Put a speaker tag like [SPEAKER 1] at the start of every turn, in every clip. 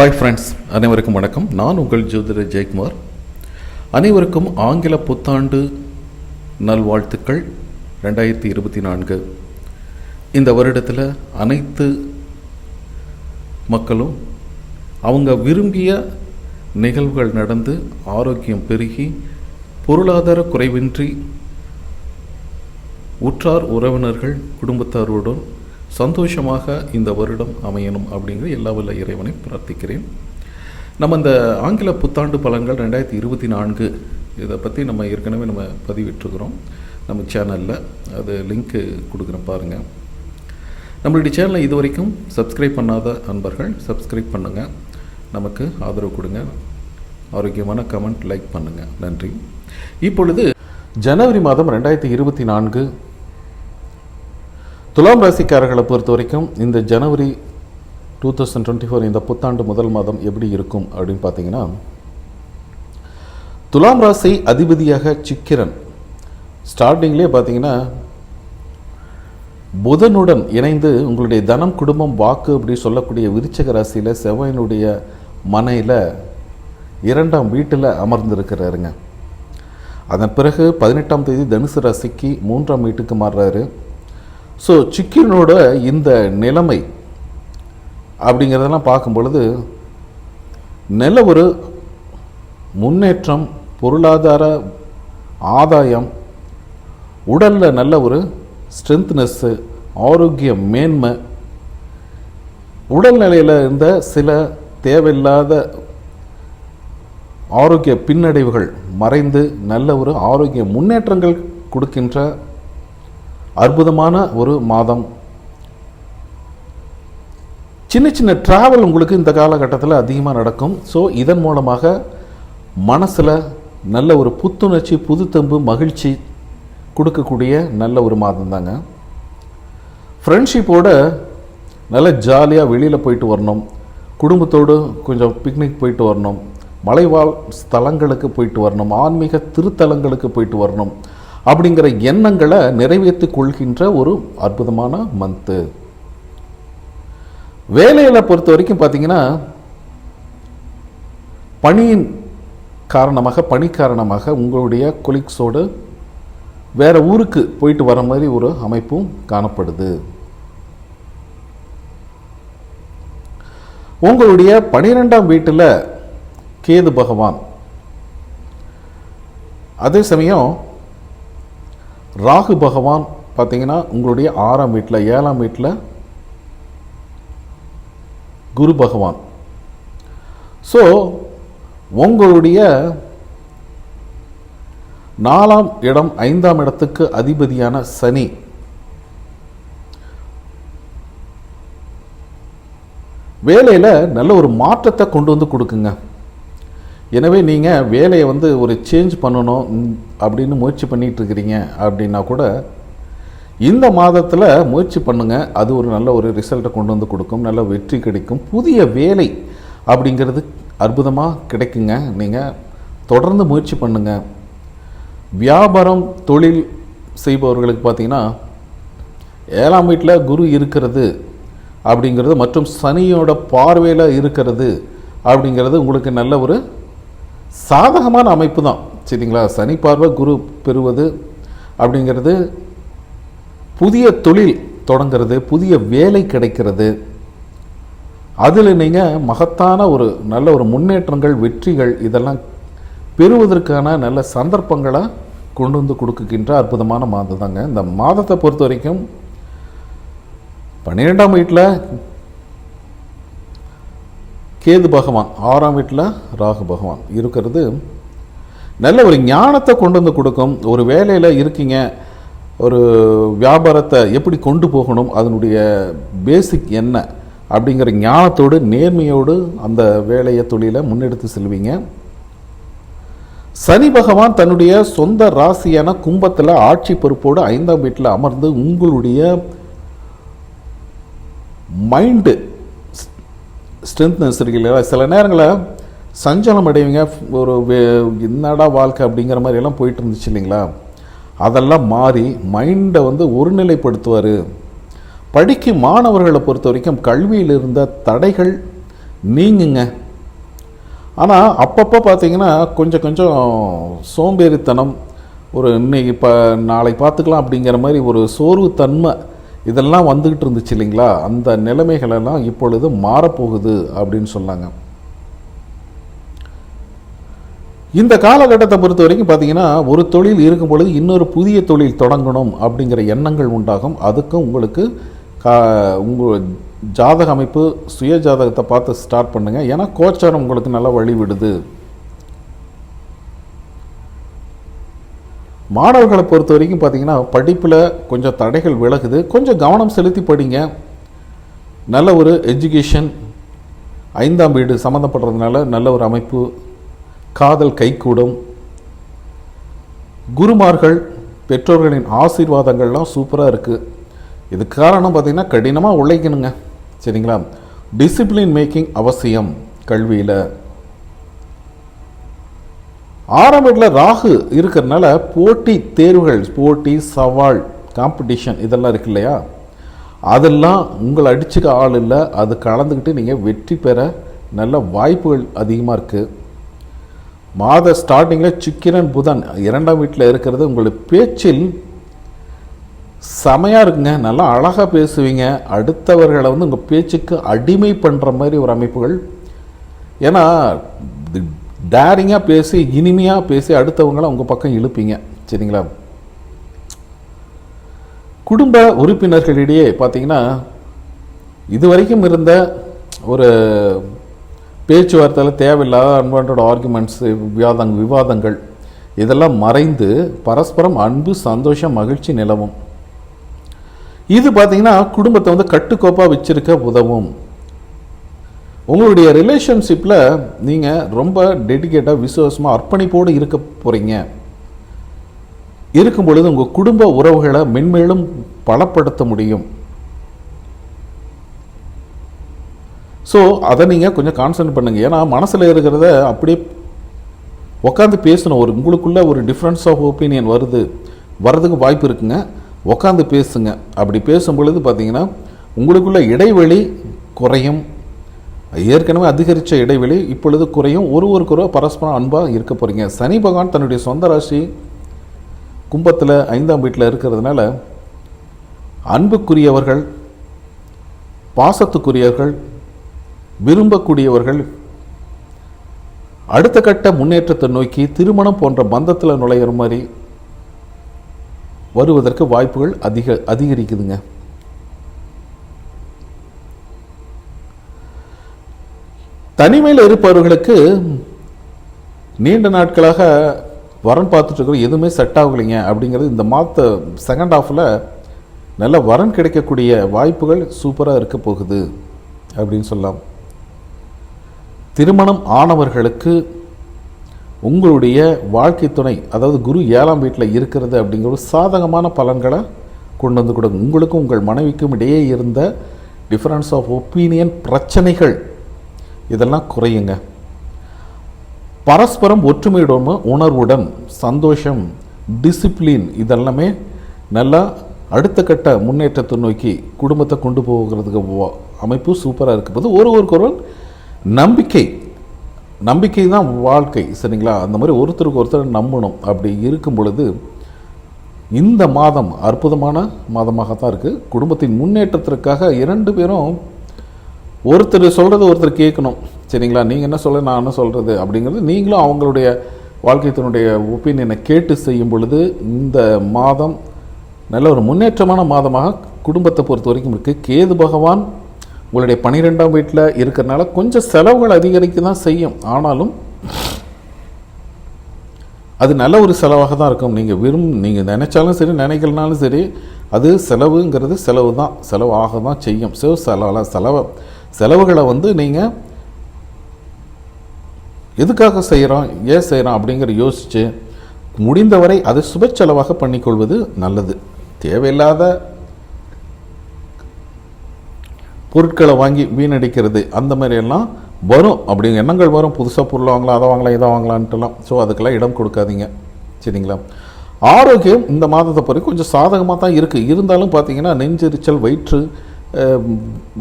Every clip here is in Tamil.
[SPEAKER 1] ஹாய் ஃப்ரெண்ட்ஸ், அனைவருக்கும் வணக்கம். நான் உங்கள் ஜோதிடர் ஜெயக்குமார். அனைவருக்கும் ஆங்கில புத்தாண்டு நல்வாழ்த்துக்கள். 2024 இந்த வருடத்தில் அனைத்து மக்களும் அவங்க விரும்பிய நிகழ்வுகள் நடந்து ஆரோக்கியம் பெருகி பொருளாதார குறைவின்றி உற்றார் உறவினர்கள் குடும்பத்தாரோடு சந்தோஷமாக இந்த வருடம் அமையணும் அப்படிங்கிற எல்லா வல்ல இறைவனை பிரார்த்திக்கிறேன். நம்ம இந்த ஆங்கில புத்தாண்டு பலன்கள் 2024 இதை பற்றி நம்ம ஏற்கனவே பதிவிட்டுருக்குறோம் நம்ம சேனலில். அது லிங்க்கு கொடுக்குறேன் பாருங்கள். நம்மளுடைய சேனலை இது வரைக்கும் சப்ஸ்கிரைப் பண்ணாத அன்பர்கள் சப்ஸ்கிரைப் பண்ணுங்கள், நமக்கு ஆதரவு கொடுங்க, ஆரோக்கியமான கமெண்ட் லைக் பண்ணுங்கள். நன்றி. இப்பொழுது ஜனவரி மாதம் 2024 துலாம் ராசிக்காரர்களை பொறுத்த வரைக்கும் இந்த ஜனவரி 2024 இந்த புத்தாண்டு முதல் மாதம் எப்படி இருக்கும் அப்படின்னு பார்த்தீங்கன்னா, துலாம் ராசி அதிபதியாக சுக்கிரன் ஸ்டார்டிங்லேயே பார்த்தீங்கன்னா புதனுடன் இணைந்து உங்களுடைய தனம் குடும்பம் வாக்கு அப்படி சொல்லக்கூடிய விருச்சிக ராசியில் செவ்வாயினுடைய மனையில் 2ஆம் வீட்டில் அமர்ந்திருக்கிறாருங்க. அதன் பிறகு 18ஆம் தேதி தனுசு ராசிக்கு 3ஆம் வீட்டுக்கு மாறுறாரு. ஸோ சுக்கிரனோட இந்த நிலைமை அப்படிங்கிறதெல்லாம் பார்க்கும் பொழுது நல்ல ஒரு முன்னேற்றம், பொருளாதார ஆதாயம், உடலில் நல்ல ஒரு ஸ்ட்ரென்த்னஸ்ஸு, ஆரோக்கிய மேன்மை, உடல்நிலையில் இருந்த சில தேவையில்லாத ஆரோக்கிய பின்னடைவுகள் மறைந்து நல்ல ஒரு ஆரோக்கிய முன்னேற்றங்கள் கொடுக்கின்ற அற்புதமான ஒரு மாதம். சின்ன சின்ன டிராவல் உங்களுக்கு இந்த காலகட்டத்தில் அதிகமாக நடக்கும். ஸோ இதன் மூலமாக மனசில் நல்ல ஒரு புத்துணர்ச்சி, புதுத்தம்பு, மகிழ்ச்சி கொடுக்கக்கூடிய நல்ல ஒரு மாதம் தாங்க. ஃப்ரெண்ட்ஷிப்போடு நல்ல ஜாலியாக வெளியில் போயிட்டு வரணும், குடும்பத்தோடு கொஞ்சம் பிக்னிக் போயிட்டு வரணும், மலைவாழ் ஸ்தலங்களுக்கு போயிட்டு வரணும், ஆன்மீக திருத்தலங்களுக்கு போயிட்டு வரணும் அப்படிங்கிற எண்ணங்களை நிறைவேற்றி கொள்கின்ற ஒரு அற்புதமான மந்த்து. வேலையில் பொறுத்த வரைக்கும் பார்த்தீங்கன்னா பணி காரணமாக உங்களுடைய கொலீக்ஸோடு வேற ஊருக்கு போயிட்டு வர மாதிரி ஒரு அமைப்பும் காணப்படுது. உங்களுடைய 12ஆம் வீட்டில் கேது பகவான், அதே சமயம் ராகு பகவான் பார்த்தீங்கன்னா உங்களுடைய 6ஆம் வீட்டில், 7ஆம் வீட்டில் குரு பகவான். ஸோ உங்களுடைய 4ஆம் இடம் 5ஆம் இடத்துக்கு அதிபதியான சனி வேலையில் நல்ல ஒரு மாற்றத்தை கொண்டு வந்து கொடுக்குங்க. எனவே நீங்கள் வேலையை ஒரு சேஞ்ச் பண்ணணும் அப்படின்னு முயற்சி பண்ணிகிட்டு இருக்கிறீங்க அப்படின்னா கூட இந்த மாதத்தில் முயற்சி பண்ணுங்கள். அது ஒரு நல்ல ஒரு ரிசல்ட்டை கொண்டு வந்து கொடுக்கும், நல்ல வெற்றி கிடைக்கும். புதிய வேலை அப்படிங்கிறது அற்புதமாக கிடைக்குங்க. நீங்கள் தொடர்ந்து முயற்சி பண்ணுங்கள். வியாபாரம் தொழில் செய்பவர்களுக்கு பார்த்தீங்கன்னா 7ஆம் வீட்டில் குரு இருக்கிறது அப்படிங்கிறது மற்றும் சனியோட பார்வையில் இருக்கிறது அப்படிங்கிறது உங்களுக்கு நல்ல ஒரு சாதகமான அமைப்பு தான், சரிங்களா? சனி பார்வை குரு பெறுவது அப்படிங்கிறது புதிய தொழில் தொடங்கிறது, புதிய வேலை கிடைக்கிறது, அதில் நீங்கள் மகத்தான ஒரு நல்ல ஒரு முன்னேற்றங்கள், வெற்றிகள் இதெல்லாம் பெறுவதற்கான நல்ல சந்தர்ப்பங்களை கொண்டு வந்து கொடுக்கின்ற அற்புதமான மாதம் தாங்க. இந்த மாதத்தை பொறுத்த வரைக்கும் 12ஆம் வீட்டில் கேது பகவான், 6ஆம் வீட்டில் ராகு பகவான் இருக்கிறது நல்ல ஒரு ஞானத்தை கொண்டு வந்து கொடுக்கும். ஒரு வேலையில் இருக்கீங்க, ஒரு வியாபாரத்தை எப்படி கொண்டு போகணும், அதனுடைய பேசிக் என்ன அப்படிங்கிற ஞானத்தோடு நேர்மையோடு அந்த வேலையை தொழிலை முன்னெடுத்து செல்வீங்க. சனி பகவான் தன்னுடைய சொந்த ராசியான கும்பத்தில் ஆட்சி பொறுப்போடு 5ஆம் வீட்டில் அமர்ந்து உங்களுடைய மைண்டு ஸ்ட்ரென்த்னஸ் இருக்குல்லையா, சில நேரங்களில் சஞ்சலம் அடைவீங்க, ஒரு என்னடா வாழ்க்கை அப்படிங்கிற மாதிரி எல்லாம் போயிட்டு இருந்துச்சு இல்லைங்களா, அதெல்லாம் மாறி மைண்டை ஒருநிலைப்படுத்துவார். படிக்கும் மாணவர்களை பொறுத்த வரைக்கும் கல்வியில் இருந்த தடைகள் நீங்குங்க. ஆனால் அப்பப்போ பார்த்தீங்கன்னா கொஞ்சம் கொஞ்சம் சோம்பேறித்தனம், ஒரு இன்னைக்கு இப்போ நாளைக்கு பார்த்துக்கலாம் அப்படிங்கிற மாதிரி ஒரு சோர்வுத்தன்மை இதெல்லாம் வந்துக்கிட்டு இருந்துச்சு இல்லைங்களா? அந்த நிலைமைகளெல்லாம் இப்பொழுது மாறப்போகுது அப்படின்னு சொன்னாங்க. இந்த காலகட்டத்தை பொறுத்த வரைக்கும் பார்த்தீங்கன்னா, ஒரு தொழில் இருக்கும் பொழுது இன்னொரு புதிய தொழில் தொடங்கணும் அப்படிங்கிற எண்ணங்கள் உண்டாகும். அதுக்கும் உங்களுக்கு உங்கள் ஜாதக அமைப்பு, சுய ஜாதகத்தை பார்த்து ஸ்டார்ட் பண்ணுங்கள். ஏன்னா கோச்சாரம் உங்களுக்கு நல்லா வழி விடுது. மாணவர்களை பொறுத்த வரைக்கும் பார்த்தீங்கன்னா, படிப்பில் கொஞ்சம் தடைகள் விலகுது. கொஞ்சம் கவனம் செலுத்தி படிங்க. நல்ல ஒரு எஜுகேஷன், 5ஆம் வீடு சம்மந்தப்படுறதுனால நல்ல ஒரு அமைப்பு, காதல் கைகூடும். குருமார்கள், பெற்றோர்களின் ஆசீர்வாதங்கள்லாம் சூப்பராக இருக்குது. இதுக்கு காரணம் பார்த்திங்கன்னா கடினமாக உழைக்கணுங்க, சரிங்களா? டிசிப்ளின் மேக்கிங் அவசியம் கல்வியில். 6ஆம் வீட்டில் ராகு இருக்கிறதுனால போட்டி தேர்வுகள், போட்டி சவால், காம்படிஷன் இதெல்லாம் இருக்கு இல்லையா? அதெல்லாம் உங்களை அடிச்சுக்க ஆள் இல்லை. அது கலந்துக்கிட்டு நீங்கள் வெற்றி பெற நல்ல வாய்ப்புகள் அதிகமாக இருக்குது. மாத ஸ்டார்டிங்கில் சுக்கிரன் புதன் 2ஆம் வீட்டில் இருக்கிறது உங்களுக்கு பேச்சில் செமையாக இருக்குங்க. நல்லா அழகாக பேசுவீங்க. அடுத்தவர்களை வந்து உங்கள் பேச்சுக்கு அடிமை பண்ணுற மாதிரி ஒரு அமைப்புகள். ஏன்னா டேரிங்காக பேசி, இனிமையாக பேசி அடுத்தவங்களை உங்கள் பக்கம் இழுப்பீங்க, சரிங்களா? குடும்ப உறுப்பினர்களிடையே பார்த்தீங்கன்னா, இதுவரைக்கும் இருந்த ஒரு பேச்சுவார்த்தையில் தேவையில்லாத அன்வான்ட் ஆர்குமெண்ட்ஸ், விவாதங்கள் இதெல்லாம் மறைந்து பரஸ்பரம் அன்பு, சந்தோஷம், மகிழ்ச்சி நிலவும். இது பார்த்தீங்கன்னா குடும்பத்தை வந்து கட்டுக்கோப்பாக வச்சிருக்க உதவும். உங்களுடைய ரிலேஷன்ஷிப்பில் நீங்கள் ரொம்ப டெடிகேட்டாக, விசுவாசமாக, அர்ப்பணிப்போடு இருக்க போகிறீங்க. இருக்கும் பொழுது உங்கள் குடும்ப உறவுகளை மென்மேலும் பலப்படுத்த முடியும். ஸோ அதை நீங்கள் கொஞ்சம் கான்சன்ட்ரேட் பண்ணுங்கள். ஏன்னா மனசில் இருக்கிறத அப்படியே உட்காந்து பேசணும். உங்களுக்குள்ள ஒரு டிஃப்ரென்ஸ் ஆஃப் ஒப்பீனியன் வர்றதுக்கு வாய்ப்பு இருக்குங்க. உட்காந்து பேசுங்க. அப்படி பேசும் பொழுது பார்த்தீங்கன்னா உங்களுக்குள்ள இடைவெளி குறையும். ஏற்கனவே அதிகரித்த இடைவெளி இப்பொழுது குறையும். ஒருவருக்கொரு பரஸ்பரம் அன்பாக இருக்க போகிறீங்க. சனி பகவான் தன்னுடைய சொந்த ராசி கும்பத்தில் 5ஆம் வீட்டில் இருக்கிறதுனால அன்புக்குரியவர்கள், பாசத்துக்குரியவர்கள், விரும்பக்கூடியவர்கள் அடுத்த கட்ட முன்னேற்றத்தை நோக்கி திருமணம் போன்ற பந்தத்தில் நுழையிற மாதிரி வருவதற்கு வாய்ப்புகள் அதிகரிக்குதுங்க. தனிமையில் இருப்பவர்களுக்கு நீண்ட நாட்களாக வரன் பார்த்துட்டு இருக்கிற எதுவுமே செட் ஆகலைங்க அப்படிங்கிறது இந்த மாத செகண்ட் ஹாஃபில் நல்ல வரன் கிடைக்கக்கூடிய வாய்ப்புகள் சூப்பராக இருக்க போகுது அப்படின்னு சொல்லலாம். திருமணம் ஆனவர்களுக்கு உங்களுடைய வாழ்க்கை துணை, அதாவது குரு 7ஆம் வீட்டில் இருக்கிறது அப்படிங்கிற ஒரு சாதகமான பலன்களை கொண்டு வந்து கொடுங்க. உங்களுக்கும் உங்கள் மனைவிக்கும் இடையே இருந்த டிஃபரன்ஸ் ஆஃப் ஒப்பீனியன், பிரச்சனைகள் இதெல்லாம் குறையுங்க. பரஸ்பரம் ஒற்றுமையுடன், உணர்வுடன், சந்தோஷம், டிசிப்ளின் இதெல்லாமே நல்லா அடுத்த கட்ட முன்னேற்றத்தை நோக்கி குடும்பத்தை கொண்டு போகிறதுக்கு அமைப்பு சூப்பராக இருக்கும்போது ஒருவருக்கொருவர் நம்பிக்கை தான் வாழ்க்கை, சரிங்களா? அந்த மாதிரி ஒருத்தருக்கு ஒருத்தர் நம்பணும். அப்படி இருக்கும் பொழுது இந்த மாதம் அற்புதமான மாதமாகத்தான் இருக்குது. குடும்பத்தின் முன்னேற்றத்திற்காக 2 பேரும் ஒருத்தர் சொல்கிறது ஒருத்தர் கேட்கணும், சரிங்களா? நீங்கள் என்ன சொல்ல, நான் என்ன சொல்கிறது அப்படிங்கிறது நீங்களும் அவங்களுடைய வாழ்க்கைத்தினுடைய ஒப்பீனியனை கேட்டு செய்யும் பொழுது இந்த மாதம் நல்ல ஒரு முன்னேற்றமான மாதமாக குடும்பத்தை பொறுத்த வரைக்கும் இருக்குது. கேது பகவான் உங்களுடைய 12ஆம் வீட்டில் இருக்கிறனால கொஞ்சம் செலவுகள் அதிகரிக்க தான் செய்யும். ஆனாலும் அது நல்ல ஒரு செலவாக தான் இருக்கும். நீங்கள் நினைச்சாலும் சரி, நினைக்கலனாலும் சரி, அது செலவுங்கிறது செலவு தான், செலவாக தான் செய்யும். செலவுகளை வந்து நீங்கள் எதுக்காக செய்கிறோம், ஏன் செய்கிறோம் அப்படிங்கிற யோசித்து முடிந்தவரை அதை சுப செலவாக பண்ணிக்கொள்வது நல்லது. தேவையில்லாத பொருட்களை வாங்கி வீணடிக்கிறது அந்த மாதிரியெல்லாம் வரும். அப்படிங்கிற எண்ணங்கள் வரும். புதுசாக பொருள் வாங்கலாம், அதை வாங்கலாம், இதை வாங்கலான்ட்டுலாம். ஸோ அதுக்கெல்லாம் இடம் கொடுக்காதீங்க, சரிங்களா? ஆரோக்கியம் இந்த மாதத்தை பொறுத்து கொஞ்சம் சாதகமாக தான் இருக்குது. இருந்தாலும் பார்த்தீங்கன்னா நெஞ்செரிச்சல், வயிற்று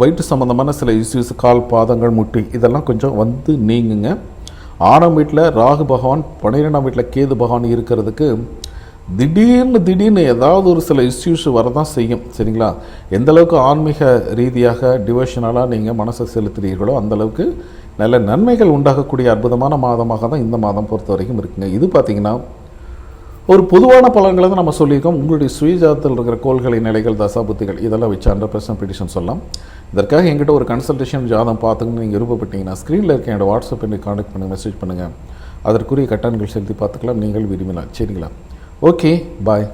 [SPEAKER 1] வயிற்று சம்மந்தமான சில இஷ்யூஸ், கால், பாதங்கள், முட்டி இதெல்லாம் கொஞ்சம் வந்து நீங்குங்க. 6ஆம் வீட்டில் ராகு பகவான், 12ஆம் வீட்டில் கேது பகவான் இருக்கிறதுக்கு திடீர்னு ஏதாவது ஒரு சில இஷ்யூஸ் வரதான் செய்யும். சரிங்களா? எந்த அளவுக்கு ஆன்மீக ரீதியாக டிவோஷனலாக நீங்கள் மனசை செலுத்துகிறீர்களோ அந்தளவுக்கு நல்ல நன்மைகள் உண்டாகக்கூடிய அற்புதமான மாதமாக தான் இந்த மாதம் பொறுத்த வரைக்கும் இருக்குங்க. இது பார்த்திங்கன்னா ஒரு பொதுவான பலன்களை தான் நம்ம சொல்லியிருக்கோம். உங்களுடைய சுயஜாதத்தில் இருக்கிற கோள்களின் நிலைகள், தசாபுத்திகள் இதெல்லாம் வச்சு 100% ப்ரெடிக்ஷன் சொல்லலாம். இதற்காக எங்கிட்ட ஒரு கன்சல்டேஷன் ஜாதகம் பார்த்துங்கன்னு நீங்கள் விருப்பப்பட்டீங்கன்னா ஸ்க்ரீனில் இருக்க என்னோடய வாட்ஸ்அப் என்னை கான்டாக்ட் பண்ணுங்கள், மெசேஜ் பண்ணுங்கள். அதற்குரிய கட்டணங்கள் செலுத்தி பார்த்துக்கலாம், நீங்கள் விரும்பினால். சரிங்களா? ஓகே, பாய்.